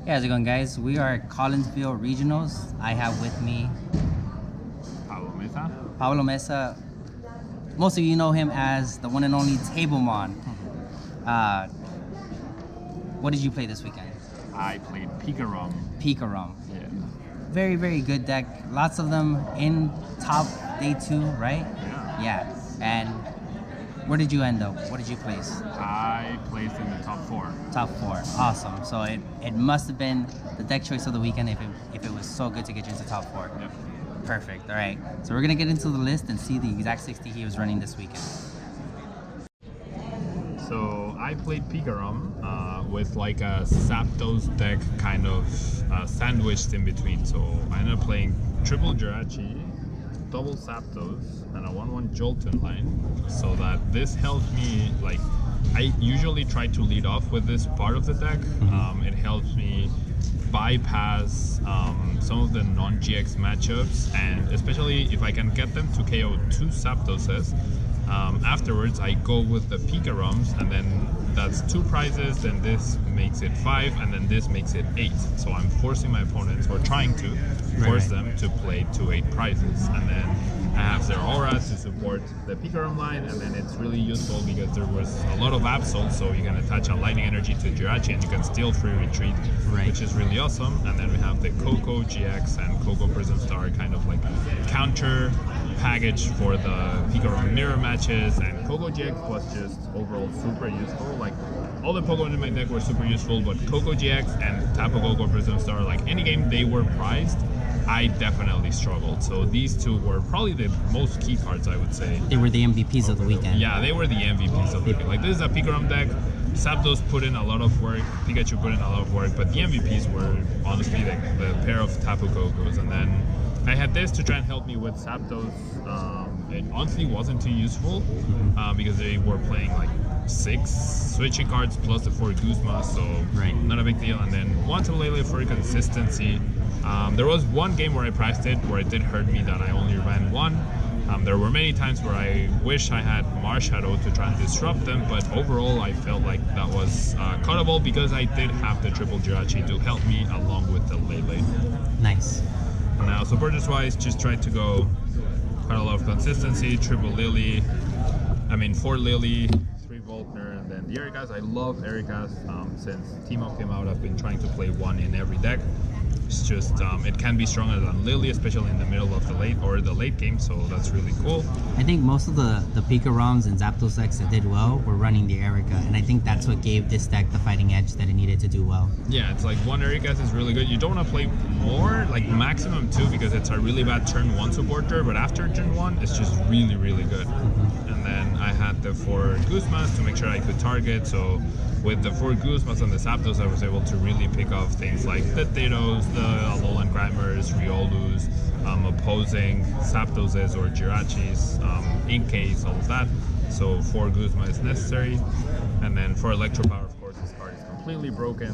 Hey, how's it going, guys? We are at Collinsville Regionals. I have with me Pablo Mesa. Pablo Mesa. Most of you know him as the one and only Tablemon. What did you play this weekend? I played Pikachu. Pikachu. Yeah. Very, very good deck. Lots of them in top day 2, right? Yeah. Yeah. And where did you end up? What did you place? I placed in the top 4. Top 4. Awesome. So it must have been the deck choice of the weekend if it was so good to get you into top 4. Yep. Perfect. All right. So we're going to get into the list and see the exact 60 he was running this weekend. So I played Pikachu with like a Zapdos deck kind of sandwiched in between. So I ended up playing triple Jirachi, double Zapdos, and a 1/1 Jolton line. So that this helped me, like, I usually try to lead off with this part of the deck. It helps me bypass some of the non-GX matchups, and especially if I can get them to KO 2 Zapdoses. Afterwards, I go with the Pikachus, and then that's 2 prizes, then this makes it 5, and then this makes it 8. So I'm forcing my opponents, or trying to force them to play 2 8 prizes. And then I have their auras to support the Pikachu line, and then it's really useful because there was a lot of Absol, so you can attach a Lightning Energy to Jirachi and you can still free retreat, which is really awesome. And then we have the Coco GX and Coco Prism Star kind of like counter package for the Pikachu mirror matches, and Coco GX was just overall super useful. Like, all the Pokemon in my deck were super useful, but Coco GX and Tapu Koko Prism Star, like any game they were prized, I definitely struggled. So these two were probably the most key cards, I would say. They were the MVPs of the weekend. Yeah, they were the MVPs of the weekend. Like, this is a Pikachu deck. Zapdos put in a lot of work, Pikachu put in a lot of work, but the MVPs were honestly the pair of Tapu Kokos. And then I had this to try and help me with Zapdos. It honestly wasn't too useful because they were playing like 6 switching cards plus the 4 Guzma, so not a big deal. And then one Lele for consistency. There was one game where I priced it where it did hurt me that I only ran 1. There were many times where I wish I had Marshadow to try and disrupt them, but overall I felt like that was cuttable because I did have the triple Jirachi to help me along with the Lele. Nice. Now, supporters wise, just tried to go quite a lot of consistency, triple Lily, 4 Lily, 3 Voltner, and then the Ericas. I love Ericas. Since Teemo came out, I've been trying to play 1 in every deck. It's just, it can be stronger than Lily, especially in the middle of the late game, so that's really cool. I think most of the Pikachus and Zapdos decks that did well were running the Erica, and I think that's what gave this deck the fighting edge that it needed to do well. Yeah, it's like 1 Ericas is really good. You don't want to play more, like maximum 2, because it's a really bad turn 1 supporter, but after turn 1, it's just really, really good. And then I had the 4 Guzmas to make sure I could target, so with the 4 Guzmas and the Zapdos, I was able to really pick off things like the Theros, the Alolan Grimers, Riolus, opposing Zapdoses or Jirachis, in case, all of that. So 4 Guzma is necessary. And then for Electro Power, of course, this card is completely broken.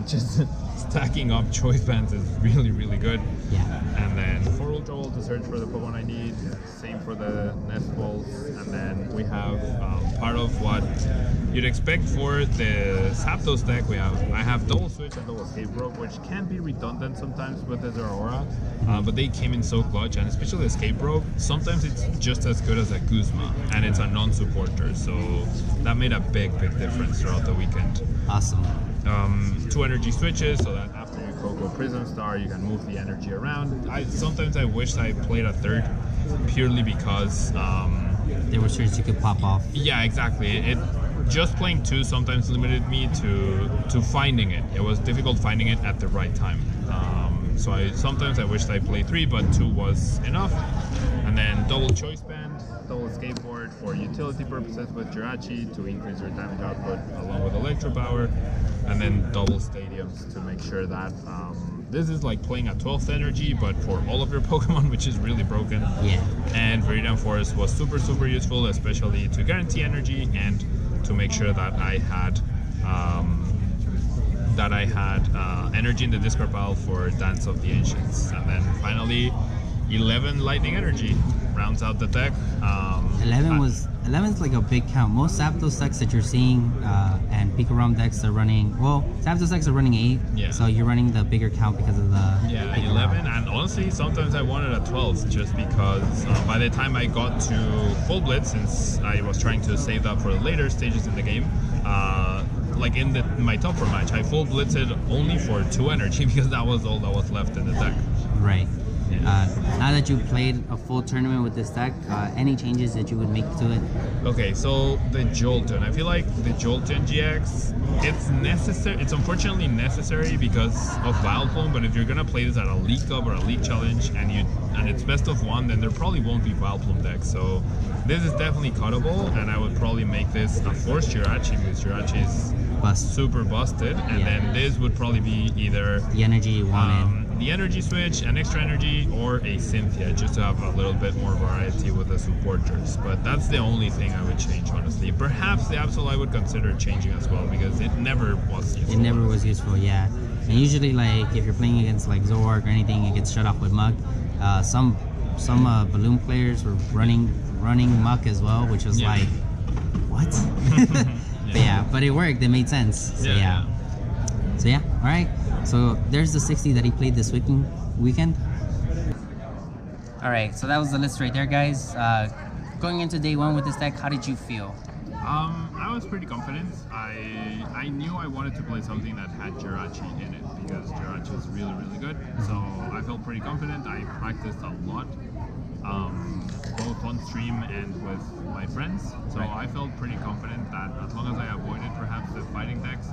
Just stacking up choice bands is really, really good. Yeah. And then 4 Ultra Ball to search for the Pokemon I need. Same for the Nest Balls. And then we have part of what you'd expect for the Zapdos deck. I have double switch and double escape rope, which can be redundant sometimes with the Zeraora, but they came in so clutch, and especially escape rope, sometimes it's just as good as a Guzma, and it's a non-supporter, so that made a big difference throughout the weekend. Awesome. 2 energy switches, so that after you Coco Prism Star, you can move the energy around. Sometimes I wish I played a 3rd, purely because there were switches you could pop off. Yeah, exactly. Just playing 2 sometimes limited me to finding it. It was difficult finding it at the right time. So sometimes I wished I played 3, but 2 was enough. And then double choice band, double skateboard for utility purposes with Jirachi to increase your damage output along with Electro Power. And then double stadiums to make sure that this is like playing a 12th energy, but for all of your Pokemon, which is really broken. Yeah. And Viridian Forest was super, super useful, especially to guarantee energy and to make sure that I had energy in the discard pile for Dance of the Ancients. And then finally 11 lightning energy. rounds out the deck. 11's like a big count. Most Zapdos decks that you're seeing and Pikarom decks are running. Well, Zapdos decks are running 8. Yeah. So you're running the bigger count because of the. Yeah, Pikarom. 11, and honestly, sometimes I wanted a 12 just because by the time I got to full blitz, since I was trying to save that for the later stages in the game, like in my top 4 match, I full blitzed only for 2 energy because that was all that was left in the deck. Right. Now that you played a full tournament with this deck, any changes that you would make to it? Okay, so the Jolteon. I feel like the Jolteon GX, it's necessary. It's unfortunately necessary because of Vileplume, but if you're gonna play this at a League Cup or a League Challenge and it's best of 1, then there probably won't be Vileplume decks. So this is definitely cuttable, and I would probably make this a Force Jirachi because Jirachi is super busted, and then this would probably be either the energy you wanted. The energy switch, an extra energy, or a Cynthia, just to have a little bit more variety with the supporters. But that's the only thing I would change, honestly. Perhaps the Absol I would consider changing as well, because it never was useful. It never was useful, yeah. And usually, like, if you're playing against, like, Zoroark or anything, it gets shut off with Muck. Some Balloon players were running Muck as well, which was like, what? But it worked. It made sense. So yeah, all right. So there's the 60 that he played this weekend. All right, so that was the list right there, guys. Going into day 1 with this deck, how did you feel? I was pretty confident. I knew I wanted to play something that had Jirachi in it because Jirachi is really, really good. So I felt pretty confident. I practiced a lot, both on stream and with my friends. So I felt pretty confident that as long as I avoided perhaps the fighting decks,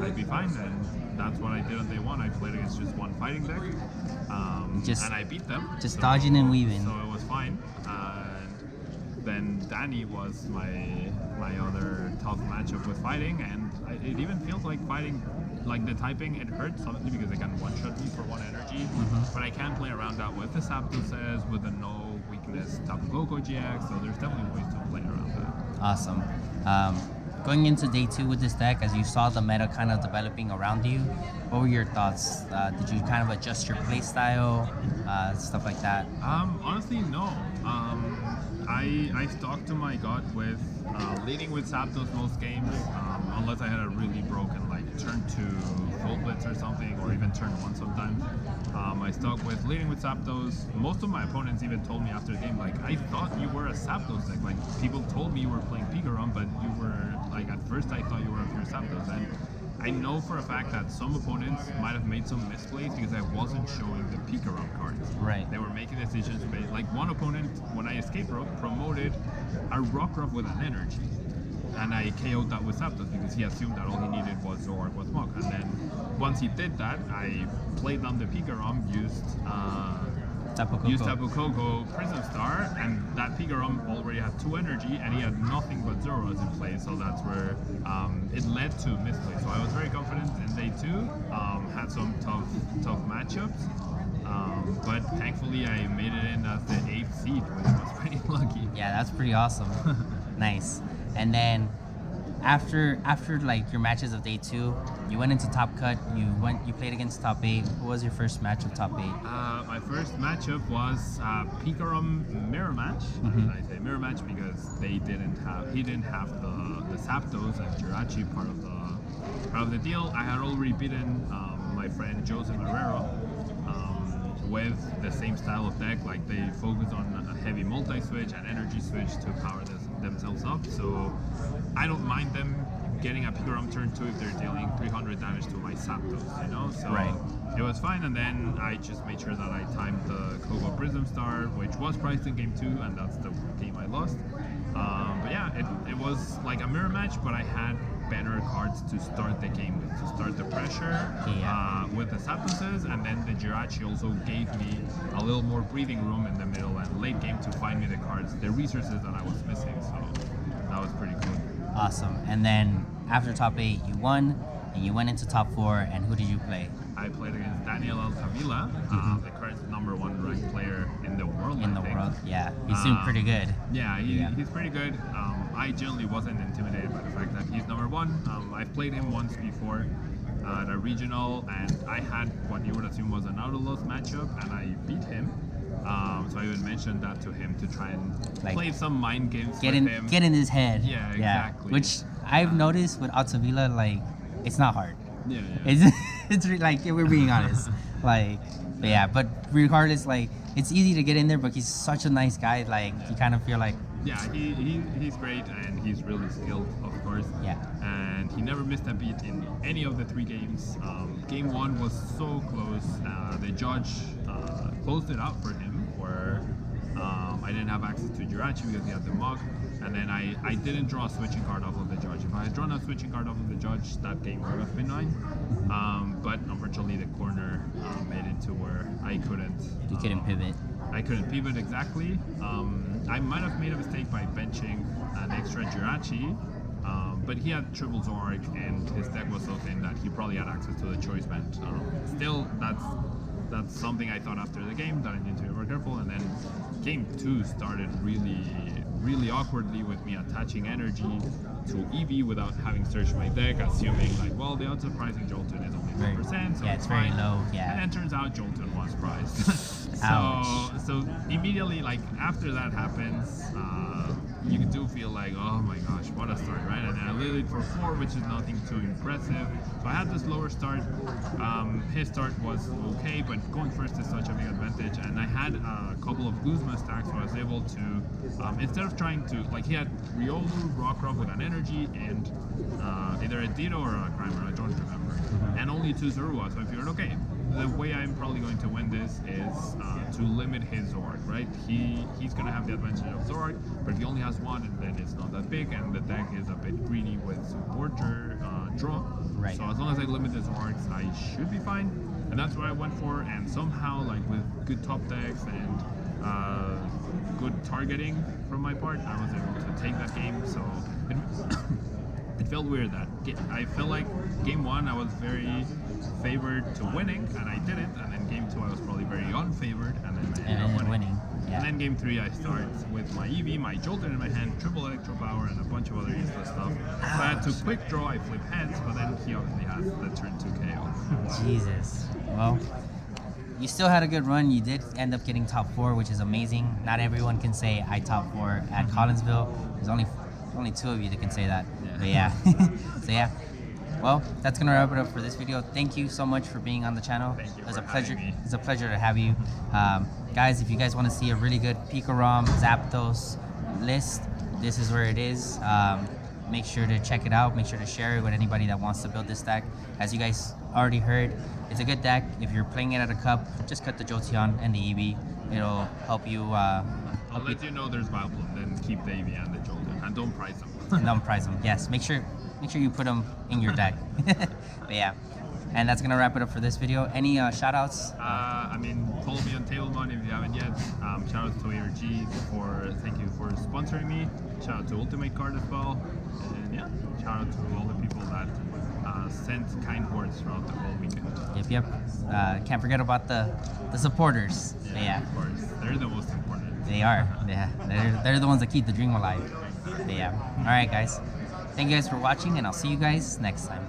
I'd be fine. And that's what I did on day 1. I played against just one fighting deck, and I beat them. Just dodging and weaving. So it was fine. And then Danny was my other tough matchup with fighting, and it even feels like fighting, like the typing, it hurts obviously because they can one-shot me for 1 energy, but I can play around that with the Zapdos, with the no weakness Tapu Koko GX, so there's definitely ways to play around that. Awesome. Going into day 2 with this deck, as you saw the meta kind of developing around you, what were your thoughts? Did you kind of adjust your play style, stuff like that? Honestly, no. I stuck to my gut with leading with Zapdos most games, unless I had a really broken like turn 2 full blitz or something, or even turn 1 sometimes. I stuck with leading with Zapdos. Most of my opponents even told me after the game, like, I thought you were a Zapdos deck. Like, people told me you were playing Pikarom, but you were, like, at first I thought you were a pure Zapdos. And I know for a fact that some opponents might have made some misplays because I wasn't showing the Pikarom cards. Right. They were making decisions based, like one opponent, when I escape rope, promoted a Rockruff with an energy. And I KO'd that with Zapdos because he assumed that all he needed was Zoroark with Mach. And then once he did that, I played down the Pikarom, used Tapu Koko Prism Star, and that Pikarom already had 2 energy, and he had nothing but Zoras in play, so that's where it led to misplay. So I was very confident in day 2, had some tough matchups, but thankfully I made it in as the 8th seed, which was pretty lucky. Yeah, that's pretty awesome. Nice. And then after like your matches of day 2, you went into top cut. You played against top 8. What was your first match of top 8? My first matchup was Pikarom mirror match. I say mirror match because he didn't have the Zapdos and Jirachi part of the deal. I had already beaten my friend Joseph Herrero with the same style of deck. Like, they focus on a heavy multi-switch and energy switch to power themselves up. So I don't mind them getting a Pikarom turn 2 if they're dealing 300 damage to my Zapdos, you know? So it was fine, and then I just made sure that I timed the Koko Prism Star, which was priced in game 2, and that's the game I lost. But yeah, it was like a mirror match, but I had better cards to start the game with, to start the pressure with the Zapdoses, and then the Jirachi also gave me a little more breathing room in the middle and late game to find me the cards, the resources that I was missing, so that was pretty cool. Awesome. And then after top 8, you won, and you went into top 4, and who did you play? I played against Daniel Altamila, the current #1 ranked player in the world. Yeah. He's doing pretty good. Yeah, he's pretty good. I generally wasn't intimidated by the fact that he's #1. I've played him once before at a regional, and I had what you would assume was an out-of-loss matchup, and I beat him. So I even mentioned that to him to try and Like, play some mind games Get with in, him. get in his head. Yeah, exactly. Which I've noticed with Altavilla, like, it's not hard. Yeah. It's like, if we're being honest. Like, but yeah, but regardless, like, it's easy to get in there, but he's such a nice guy. Like, you kind of feel like, Yeah, he's great, and he's really skilled, of course. Yeah. And he never missed a beat in any of the 3 games. Game 1 was so close. The judge closed it out for him, where I didn't have access to Jirachi because he had the mug. And then I didn't draw a switching card off of the judge. If I had drawn a switching card off of the judge, that game would have been 9. But unfortunately, the corner made it to where I couldn't. you couldn't pivot. I couldn't pivot exactly. I might have made a mistake by benching an extra Jirachi, but he had triple Zork and his deck was so thin that he probably had access to the choice band. Still, that's something I thought after the game that I need to be more careful. And then game 2 started really awkwardly with me attaching energy to EV without having searched my deck, assuming like, well, the odds of prizing Jolton is only 4%, so yeah, it's very fine. low. Yeah. And then turns out Jolton was prized. Ouch. So immediately, like after that happens, you do feel like, oh my gosh, what a start, right? And then I literally for 4, which is nothing too impressive. So I had this lower start. His start was okay, but going first is such a big advantage. And I had a couple of Guzma stacks, so I was able to, instead of trying to, like he had Riolu, Rockruff with an energy, and either a Ditto or a Grimer, I don't remember. And only 2 Zorua, so I figured, okay, the way I'm probably going to win this is to limit his Zork, right? He's going to have the advantage of Zork, but if he only has 1, and then it's not that big, and the deck is a bit greedy with supporter draw. Right. So as long as I limit the Zorks, I should be fine. And that's what I went for, and somehow, like with good top decks and good targeting from my part, I was able to take that game. So it felt weird that I felt like game 1 I was very favored to winning, and I didn't. And then game 2 I was probably very unfavored, and then I ended up winning. Yeah. And then game 3 I start with my EV, my Jolton in my hand, triple Electro Power, and a bunch of other useless stuff. So I had to quick draw, I flip heads, but then he obviously has the turn 2 KO. Jesus. Well, you still had a good run. You did end up getting top 4, which is amazing. Not everyone can say I top 4 at Collinsville. There's only 2 of you that can say that. Yeah. But yeah. So yeah. Well, that's gonna wrap it up for this video. Thank you so much for being on the channel. Thank you. It was for a pleasure. having me. It's a pleasure to have you, guys. If you guys want to see a really good Pikarom Zapdos list, this is where it is. Make sure to check it out. Make sure to share it with anybody that wants to build this deck. As you guys already heard, it's a good deck. If you're playing it at a cup, just cut the Jolteon and the EV. It'll help you. I'll let you know there's Vileplume, then keep the EV and the Jolteon, and don't price them. And don't prize them. Yes, make sure you put them in your deck. But yeah, and that's gonna wrap it up for this video. Any shout outs? I mean, follow me on TableMon if you haven't yet. Shout out to ARG thank you for sponsoring me. Shout out to Ultimate Card as well. And yeah, shout out to all the people that sent kind words throughout the whole weekend. Yep. Can't forget about the supporters. Yeah, Of course, they're the most important. they are. Yeah, they're the ones that keep the dream alive. But yeah. All right, guys. Thank you guys for watching, and I'll see you guys next time.